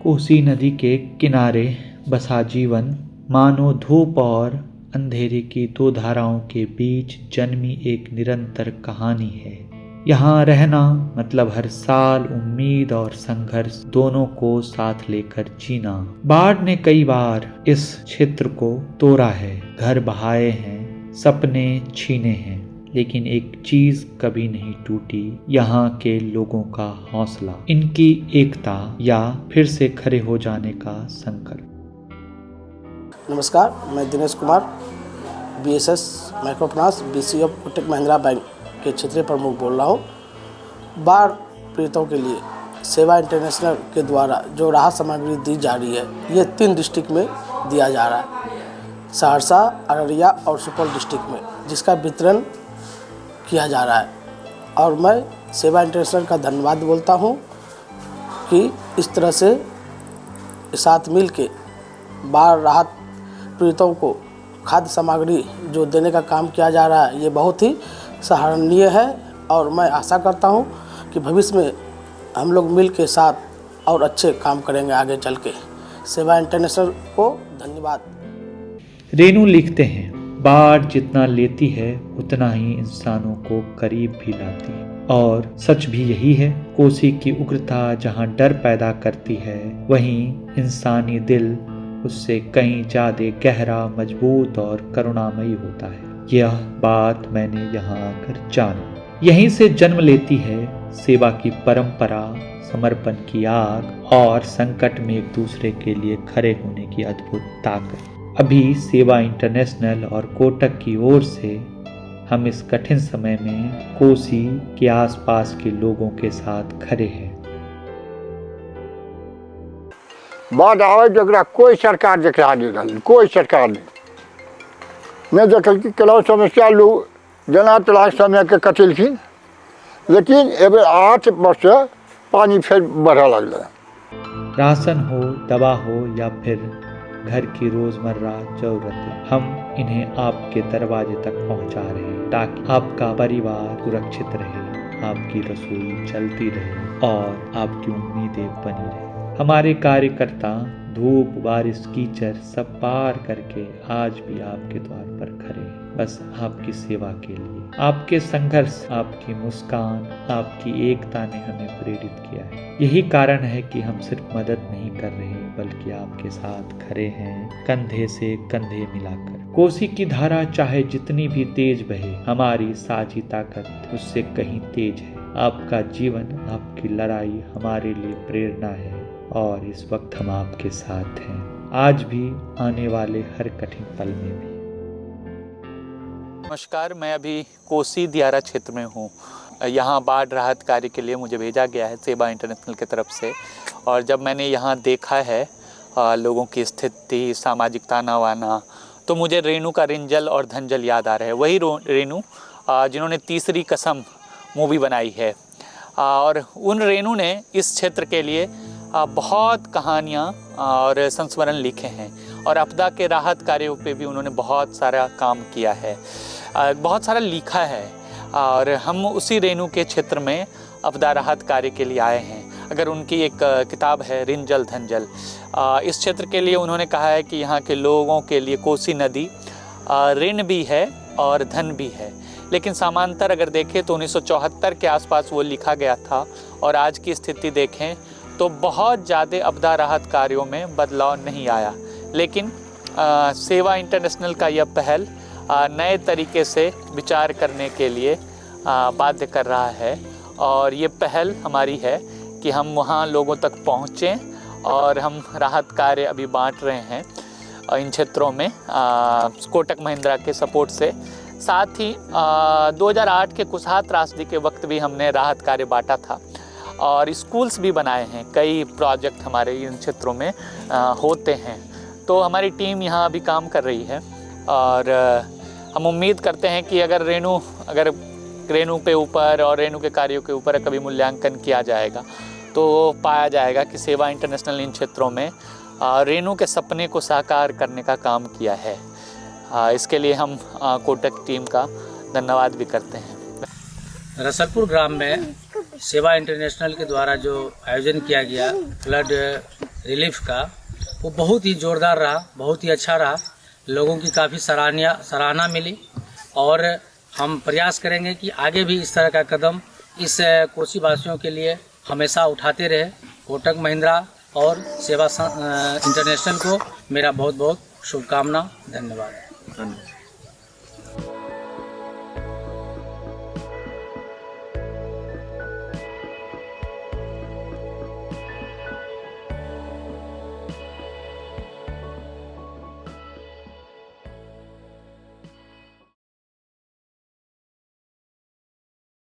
कोसी नदी के किनारे बसा जीवन मानो धूप और अंधेरे की दो धाराओं के बीच जन्मी एक निरंतर कहानी है। यहाँ रहना मतलब हर साल उम्मीद और संघर्ष दोनों को साथ लेकर जीना। बाढ़ ने कई बार इस क्षेत्र को तोड़ा है, घर बहाए हैं, सपने छीने हैं, लेकिन एक चीज कभी नहीं टूटी, यहाँ के लोगों का हौसला, इनकी एकता या फिर से खड़े हो जाने का संकल्प। नमस्कार, मैं Dinesh Kumar, BSS microfinance BC of Kotak Mahindra bank के क्षेत्रीय प्रमुख बोल रहा हूँ। बाढ़ पीड़ितों के लिए सेवा इंटरनेशनल के द्वारा जो राहत सामग्री दी जा रही है, ये 3 डिस्ट्रिक्ट में दिया जा रहा है, सहरसा, अररिया और सुपौल डिस्ट्रिक्ट में, जिसका वितरण किया जा रहा है। और मैं सेवा इंटरनेशनल का धन्यवाद बोलता हूँ कि इस तरह से साथ मिल के बाढ़ राहत पीड़ितों को खाद्य सामग्री जो देने का काम किया जा रहा है, ये बहुत ही सराहनीय है। और मैं आशा करता हूँ कि भविष्य में हम लोग मिल के साथ और अच्छे काम करेंगे आगे चल के। सेवा इंटरनेशनल को धन्यवाद। रेनू लिखते हैं, बाढ़ जितना लेती है उतना ही इंसानों को करीब भी लाती है, और सच भी यही है। कोसी की उग्रता जहाँ डर पैदा करती है, वहीं इंसानी दिल उससे कहीं ज्यादा गहरा, मजबूत और करुणामयी होता है। यह बात मैंने यहाँ आकर जाना। यहीं से जन्म लेती है सेवा की परंपरा, समर्पण की आग और संकट में एक दूसरे के लिए खड़े होने की अद्भुत ताकत। अभी सेवा इंटरनेशनल और कोटक की ओर से हम इस कठिन समय में कोसी के आसपास के लोगों के साथ खड़े हैं। बाढ़ आवे जरा कोई सरकार देख रहा नहीं, कोई सरकार नहीं। मैं देख केलो समस्या लोग जना तलाश समय के कटिलखिन, लेकिन एबे 8 वर्ष से पानी फिर बढ़ा लगल। राशन हो, दवा हो या फिर घर की रोजमर्रा जरूरतें, हम इन्हें आपके दरवाजे तक पहुंचा रहे हैं ताकि आपका परिवार सुरक्षित रहे, आपकी रसोई चलती रहे और आपकी उम्मीदें बनी रहे। हमारे कार्यकर्ता धूप, बारिश, कीचड़ सब पार करके आज भी आपके द्वार पर खड़े हैं, बस आपकी सेवा के लिए। आपके संघर्ष, आपकी मुस्कान, आपकी एकता ने हमें प्रेरित किया है। यही कारण है कि हम सिर्फ मदद नहीं कर रहे, बल्कि आपके साथ खड़े हैं, कंधे से कंधे मिलाकर। कोसी की धारा चाहे जितनी भी तेज बहे, हमारी साझी ताकत उससे कहीं तेज है। आपका जीवन, आपकी लड़ाई हमारे लिए प्रेरणा है और इस वक्त हम आपके साथ हैं, आज भी, आने वाले हर कठिन पल में भी। नमस्कार, मैं अभी कोसी दियारा क्षेत्र में हूँ। यहाँ बाढ़ राहत कार्य के लिए मुझे भेजा गया है सेवा इंटरनेशनल की तरफ से, और जब मैंने यहाँ देखा है लोगों की स्थिति, सामाजिक ताना वाना, तो मुझे रेणु का रिंजल और धंजल याद आ रहे हैं। वही रेणु जिन्होंने तीसरी कसम मूवी बनाई है, और उन रेणु ने इस क्षेत्र के लिए बहुत कहानियाँ और संस्मरण लिखे हैं, और आपदा के राहत कार्यों पे भी उन्होंने बहुत सारा काम किया है, बहुत सारा लिखा है। और हम उसी रेणु के क्षेत्र में आपदा राहत कार्य के लिए आए हैं। अगर उनकी एक किताब है रिंजल धंजल, इस क्षेत्र के लिए उन्होंने कहा है कि यहाँ के लोगों के लिए कोसी नदी ऋण भी है और धन भी है। लेकिन समांतर अगर देखें तो 1974 के आसपास वो लिखा गया था, और आज की स्थिति देखें तो बहुत ज़्यादा आपदा राहत कार्यों में बदलाव नहीं आया। लेकिन सेवा इंटरनेशनल का यह पहल नए तरीके से विचार करने के लिए बाध्य कर रहा है, और ये पहल हमारी है कि हम वहाँ लोगों तक पहुँचें, और हम राहत कार्य अभी बांट रहे हैं इन क्षेत्रों में कोटक महिंद्रा के सपोर्ट से। साथ ही 2008 के कुसहा त्रासदी के वक्त भी हमने राहत कार्य बांटा था, और स्कूल्स भी बनाए हैं। कई प्रोजेक्ट हमारे इन क्षेत्रों में होते हैं। तो हमारी टीम यहाँ अभी काम कर रही है, और हम उम्मीद करते हैं कि अगर रेणु पे ऊपर और रेणु के कार्यों के ऊपर कभी मूल्यांकन किया जाएगा, तो पाया जाएगा कि सेवा इंटरनेशनल इन क्षेत्रों में रेणु के सपने को साकार करने का काम किया है। इसके लिए हम कोटक टीम का धन्यवाद भी करते हैं। रसलपुर ग्राम में सेवा इंटरनेशनल के द्वारा जो आयोजन किया गया फ्लड रिलीफ का वो बहुत ही ज़ोरदार रहा, बहुत ही अच्छा रहा। लोगों की काफ़ी सराहना मिली और हम प्रयास करेंगे कि आगे भी इस तरह का कदम इस कोसी वासियों के लिए हमेशा उठाते रहे। कोटक महिंद्रा और सेवा इंटरनेशनल को मेरा बहुत बहुत शुभकामना। धन्यवाद।